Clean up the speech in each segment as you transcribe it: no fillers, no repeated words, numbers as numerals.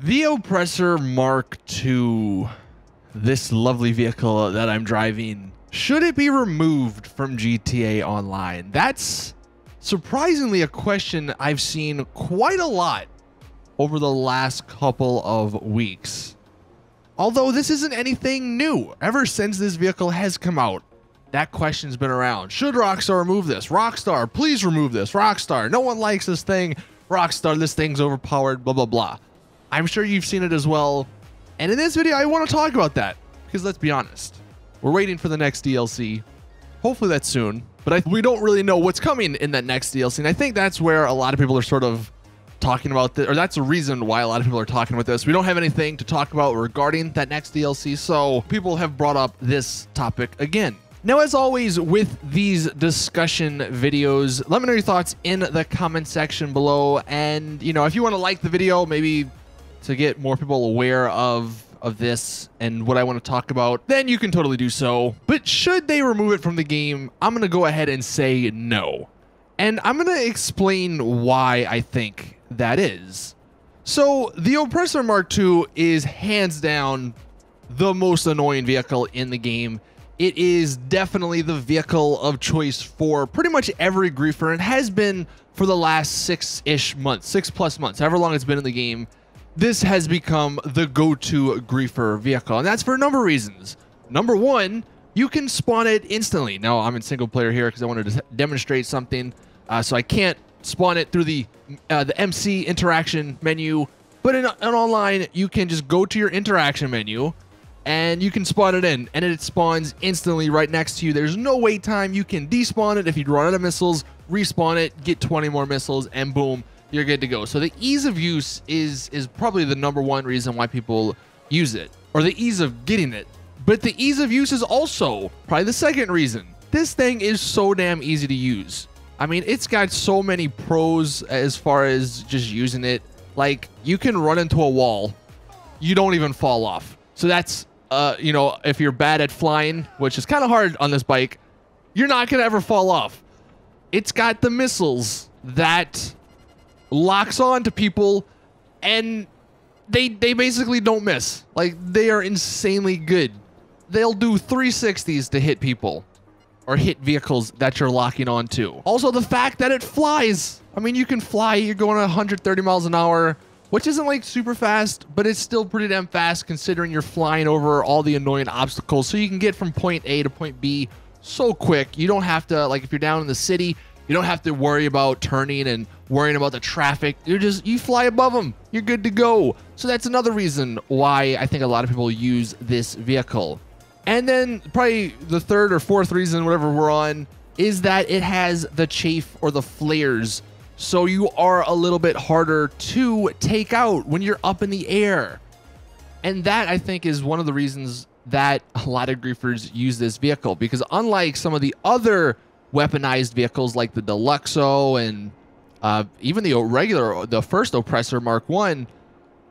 The Oppressor Mk2, this lovely vehicle that I'm driving, should it be removed from GTA Online? That's surprisingly a question I've seen quite a lot over the last couple of weeks. Although this isn't anything new. Ever since this vehicle has come out, that question's been around. Should Rockstar remove this? Rockstar, please remove this. Rockstar, no one likes this thing. Rockstar, this thing's overpowered, blah, blah, blah. I'm sure you've seen it as well. And in this video, I want to talk about that because let's be honest, we're waiting for the next DLC. Hopefully that's soon, but we don't really know what's coming in that next DLC. And I think that's where a lot of people are sort of talking about this, or that's the reason why a lot of people are talking about this. We don't have anything to talk about regarding that next DLC, so people have brought up this topic again. Now, as always with these discussion videos, let me know your thoughts in the comment section below. And, you know, if you want to like the video, maybe to get more people aware of this and what I want to talk about, then you can totally do so. But should they remove it from the game, I'm going to go ahead and say no. And I'm going to explain why I think that is. So the Oppressor Mk2 is hands down the most annoying vehicle in the game. It is definitely the vehicle of choice for pretty much every griefer and has been for the last 6-ish months, 6+ months, however long it's been in the game. This has become the go-to griefer vehicle, and that's for a number of reasons. Number one, you can spawn it instantly. Now, I'm in single player here because I wanted to demonstrate something, so I can't spawn it through the MC interaction menu. But in online, you can just go to your interaction menu, and you can spawn it in, and it spawns instantly right next to you. There's no wait time. You can despawn it if you run out of missiles, respawn it, get 20 more missiles, and boom, you're good to go. So the ease of use is probably the number one reason why people use it, or the ease of getting it. But the ease of use is also probably the second reason. This thing is so damn easy to use. I mean, it's got so many pros as far as just using it. Like, you can run into a wall, you don't even fall off. So that's, you know, if you're bad at flying, which is kind of hard on this bike, you're not gonna ever fall off. It's got the missiles that locks on to people, and they basically don't miss. Like, they are insanely good. They'll do 360s to hit people or hit vehicles that you're locking on to. Also, the fact that it flies. I mean, you can fly, you're going 130 miles an hour, which isn't like super fast, but it's still pretty damn fast considering you're flying over all the annoying obstacles. So you can get from point A to point B so quick. You don't have to, like, if you're down in the city, you don't have to worry about turning and worrying about the traffic. You fly above them. You're good to go. So that's another reason why I think a lot of people use this vehicle. And then probably the third or fourth reason, whatever we're on, is that it has the chafe or the flares. So you are a little bit harder to take out when you're up in the air. And that, I think, is one of the reasons that a lot of griefers use this vehicle, because unlike some of the other weaponized vehicles like the Deluxo and even the first Oppressor Mk1,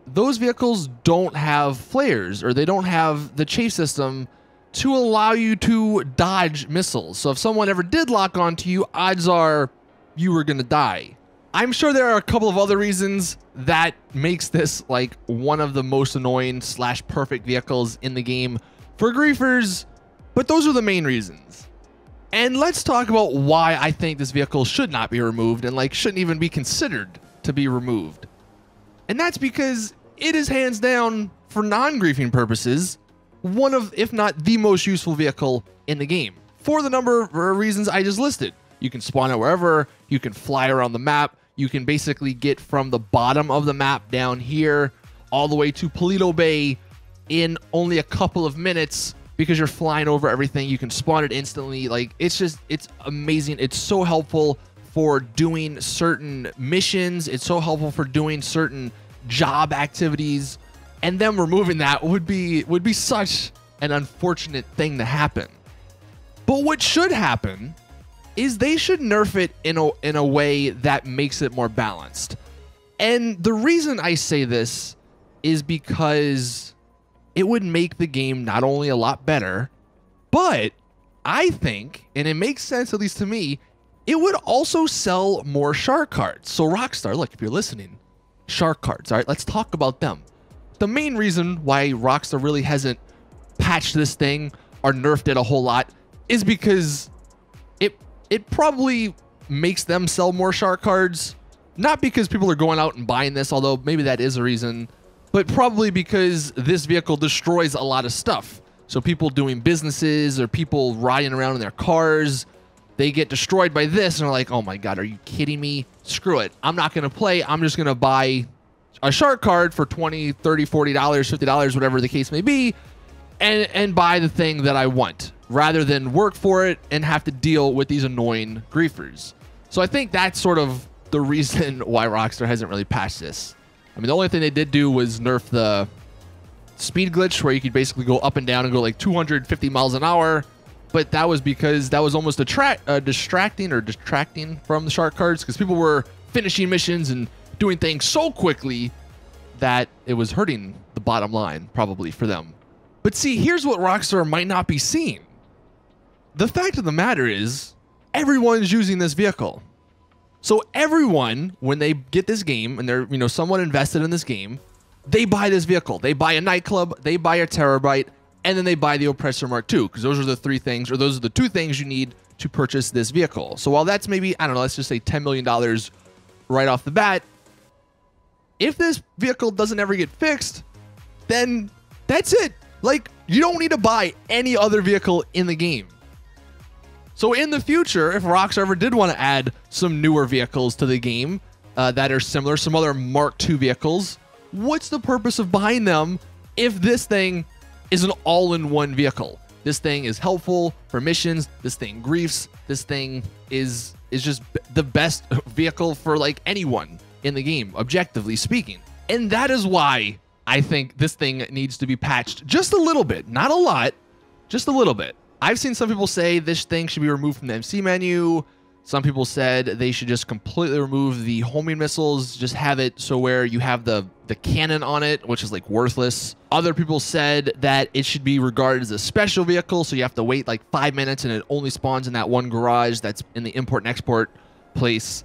those vehicles don't have flares, or they don't have the chase system to allow you to dodge missiles. So if someone ever did lock onto you, odds are you were gonna die. I'm sure there are a couple of other reasons that makes this like one of the most annoying / perfect vehicles in the game for griefers, but those are the main reasons. And let's talk about why I think this vehicle should not be removed and like shouldn't even be considered to be removed. And that's because it is hands down, for non-griefing purposes, one of, if not the most useful vehicle in the game, for the number of reasons I just listed. You can spawn it wherever, you can fly around the map, you can basically get from the bottom of the map down here all the way to Paleto Bay in only a couple of minutes because you're flying over everything. You can spawn it instantly. Like, it's amazing. It's so helpful for doing certain missions. It's so helpful for doing certain job activities. And them removing that would be such an unfortunate thing to happen. But what should happen is they should nerf it in a way that makes it more balanced. And the reason I say this is because it would make the game not only a lot better, but I think, and it makes sense at least to me, it would also sell more shark cards. So Rockstar, look, if you're listening, shark cards, all right, let's talk about them. the main reason why Rockstar really hasn't patched this thing or nerfed it a whole lot is because it probably makes them sell more shark cards. Not because people are going out and buying this, although maybe that is a reason, but probably because this vehicle destroys a lot of stuff. So people doing businesses or people riding around in their cars, they get destroyed by this and are like, oh my God, are you kidding me? Screw it. I'm not going to play. I'm just going to buy a shark card for $20, $30, $40, $50, whatever the case may be, and buy the thing that I want, rather than work for it and have to deal with these annoying griefers. So I think that's sort of the reason why Rockstar hasn't really patched this. I mean, the only thing they did do was nerf the speed glitch, where you could basically go up and down and go like 250 miles an hour. But that was because that was almost distracting from the shark cards, because people were finishing missions and doing things so quickly that it was hurting the bottom line, probably, for them. But see, here's what Rockstar might not be seeing. The fact of the matter is, everyone's using this vehicle. So everyone, when they get this game and they're, somewhat invested in this game, they buy this vehicle. They buy a nightclub, they buy a terabyte, and then they buy the Oppressor Mk2, because those are the three things, or those are the two things you need to purchase this vehicle. So while that's maybe, I don't know, let's just say $10 million right off the bat, if this vehicle doesn't ever get fixed, then that's it. Like, you don't need to buy any other vehicle in the game. So in the future, if Rockstar ever did want to add some newer vehicles to the game that are similar, some other Mark II vehicles, what's the purpose of buying them if this thing is an all-in-one vehicle? This thing is helpful for missions. This thing griefs. This thing is just the best vehicle for like anyone in the game, objectively speaking. And that is why I think this thing needs to be patched just a little bit, not a lot, just a little bit. I've seen some people say this thing should be removed from the MC menu. Some people said they should just completely remove the homing missiles, just have it so where you have the cannon on it, which is like worthless. Other people said that it should be regarded as a special vehicle, so you have to wait like 5 minutes and it only spawns in that one garage that's in the import and export place.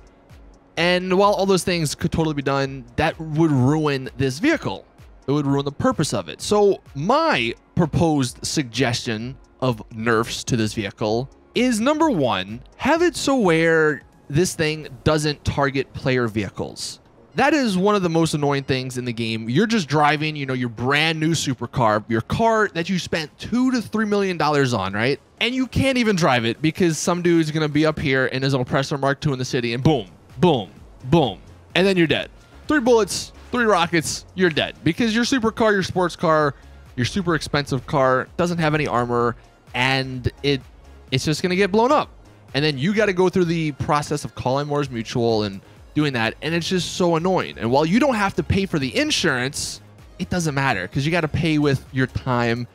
And while all those things could totally be done, that would ruin this vehicle. It would ruin the purpose of it. So my proposed suggestion of nerfs to this vehicle is, number one, have it so where this thing doesn't target player vehicles. That is one of the most annoying things in the game. You're just driving, your brand new supercar, your car that you spent $2 to $3 million on, right? And you can't even drive it because some dude's gonna be up here in his Oppressor Mk2 in the city, and boom, boom, boom, and then you're dead. 3 bullets, 3 rockets, you're dead, because your supercar, your sports car, your super expensive car doesn't have any armor, and it's just gonna get blown up. And then you got to go through the process of calling Mors Mutual and doing that, and it's just so annoying. And while you don't have to pay for the insurance, it doesn't matter because you got to pay with your time,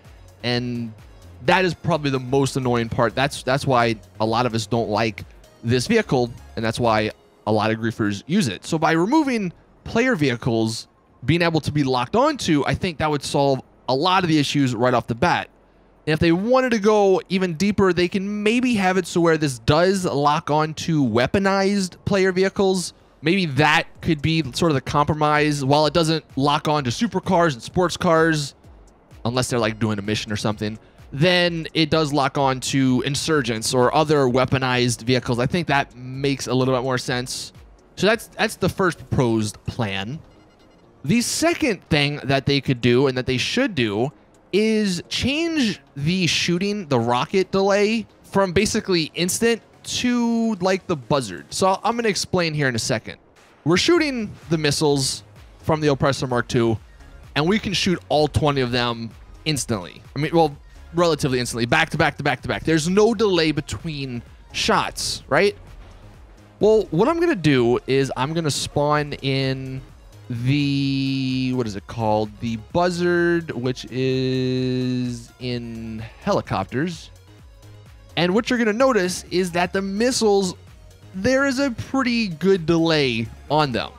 and that is probably the most annoying part. That's why a lot of us don't like this vehicle, and that's why a lot of griefers use it. So by removing player vehicles being able to be locked onto, I think that would solve a lot of the issues right off the bat. And if they wanted to go even deeper, they can maybe have it so where this does lock on to weaponized player vehicles. Maybe that could be sort of the compromise. While it doesn't lock on to supercars and sports cars, unless they're like doing a mission or something, then it does lock on to insurgents or other weaponized vehicles. I think that makes a little bit more sense. So that's the first proposed plan. The second thing that they could do, and that they should do, is change the shooting, the rocket delay, from basically instant to like the Buzzard. So I'm going to explain here in a second. We're shooting the missiles from the Oppressor Mk2, and we can shoot all 20 of them instantly. I mean, well, relatively instantly, back to back to back to back. There's no delay between shots, right? Well, what I'm going to do is I'm going to spawn in the, what is it called? The Buzzard, which is in helicopters. And what you're going to notice is that the missiles, there is a pretty good delay on them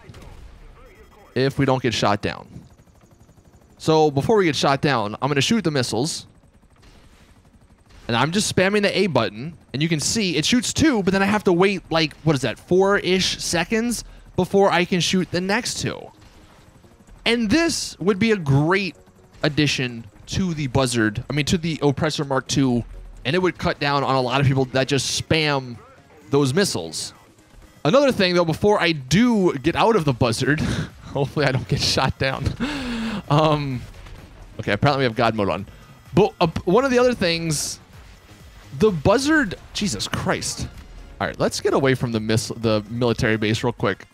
if we don't get shot down. So before we get shot down, I'm going to shoot the missiles. And I'm just spamming the A button. And you can see it shoots 2, but then I have to wait like, what is that, 4-ish seconds before I can shoot the next 2. And this would be a great addition to the Buzzard, to the Oppressor Mk2, and it would cut down on a lot of people that just spam those missiles. Another thing, though, before I do get out of the Buzzard, hopefully I don't get shot down. Okay, apparently we have God mode on. But one of the other things, the Buzzard, Jesus Christ. All right, let's get away from the military base real quick.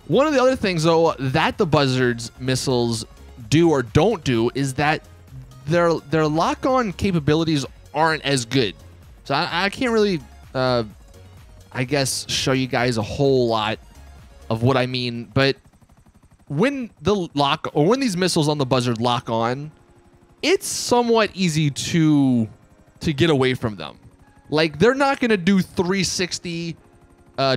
One of the other things, though, that the Buzzard's missiles do or don't do is that their lock-on capabilities aren't as good. So I can't really, I guess, show you guys a whole lot of what I mean. But when when these missiles on the Buzzard lock on, it's somewhat easy to get away from them. Like, they're not going to do 360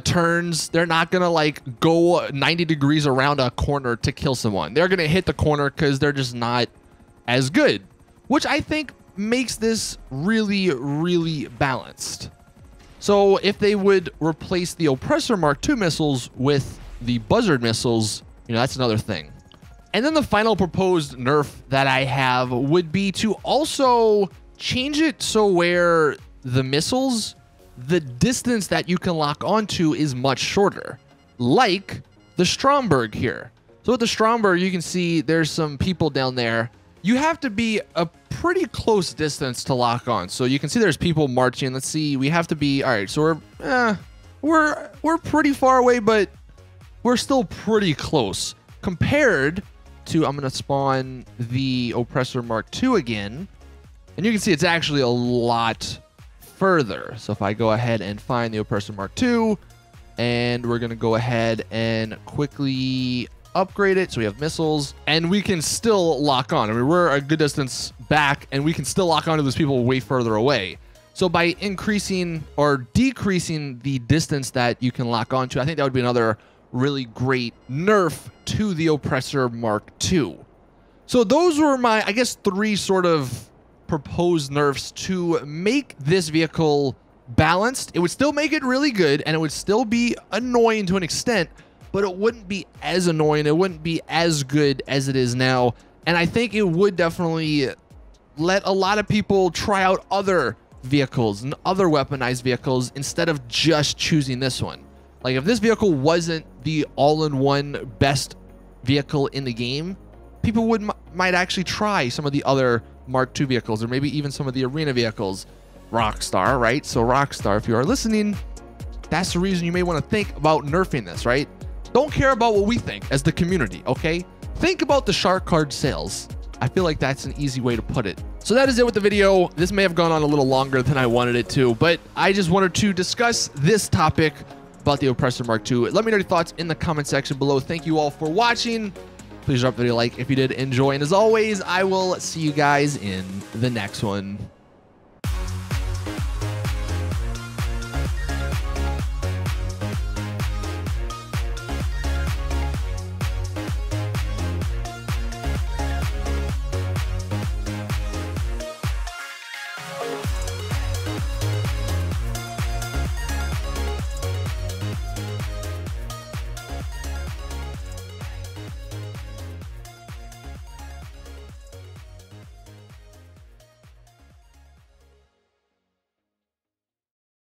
turns. They're not going to, like, go 90 degrees around a corner to kill someone. They're going to hit the corner because they're just not as good, which I think makes this really, really balanced. So if they would replace the Oppressor Mk2 missiles with the Buzzard missiles, that's another thing. And then the final proposed nerf that I have would be to also change it so where the missiles, the distance that you can lock onto is much shorter, like the Stromberg here. So with the Stromberg, you can see there's some people down there. You have to be a pretty close distance to lock on. So you can see there's people marching. Let's see, we have to be, all right, so we're pretty far away, but we're still pretty close compared to, I'm going to spawn the Oppressor Mk2 again. And you can see it's actually a lot further. So if I go ahead and find the Oppressor Mk2, and we're going to go ahead and quickly upgrade it. So we have missiles, and we can still lock on. We're a good distance back, and we can still lock onto those people way further away. So by increasing or decreasing the distance that you can lock onto, I think that would be another really great nerf to the Oppressor Mk2. So those were my, I guess, 3 sort of proposed nerfs to make this vehicle balanced. It would still make it really good, and it would still be annoying to an extent, but it wouldn't be as annoying. It wouldn't be as good as it is now. And I think it would definitely let a lot of people try out other vehicles and other weaponized vehicles instead of just choosing this one. Like, if this vehicle wasn't the all-in-one best vehicle in the game, people might actually try some of the other Mk2 vehicles, or maybe even some of the arena vehicles. Rockstar, right? So Rockstar, if you are listening, that's the reason you may want to think about nerfing this, right? Don't care about what we think as the community, okay? Think about the shark card sales. I feel like that's an easy way to put it. So that is it with the video. This may have gone on a little longer than I wanted it to, but I just wanted to discuss this topic about the Oppressor Mk2. Let me know your thoughts in the comment section below. Thank you all for watching. Please drop the video a like if you did enjoy. And as always, I will see you guys in the next one.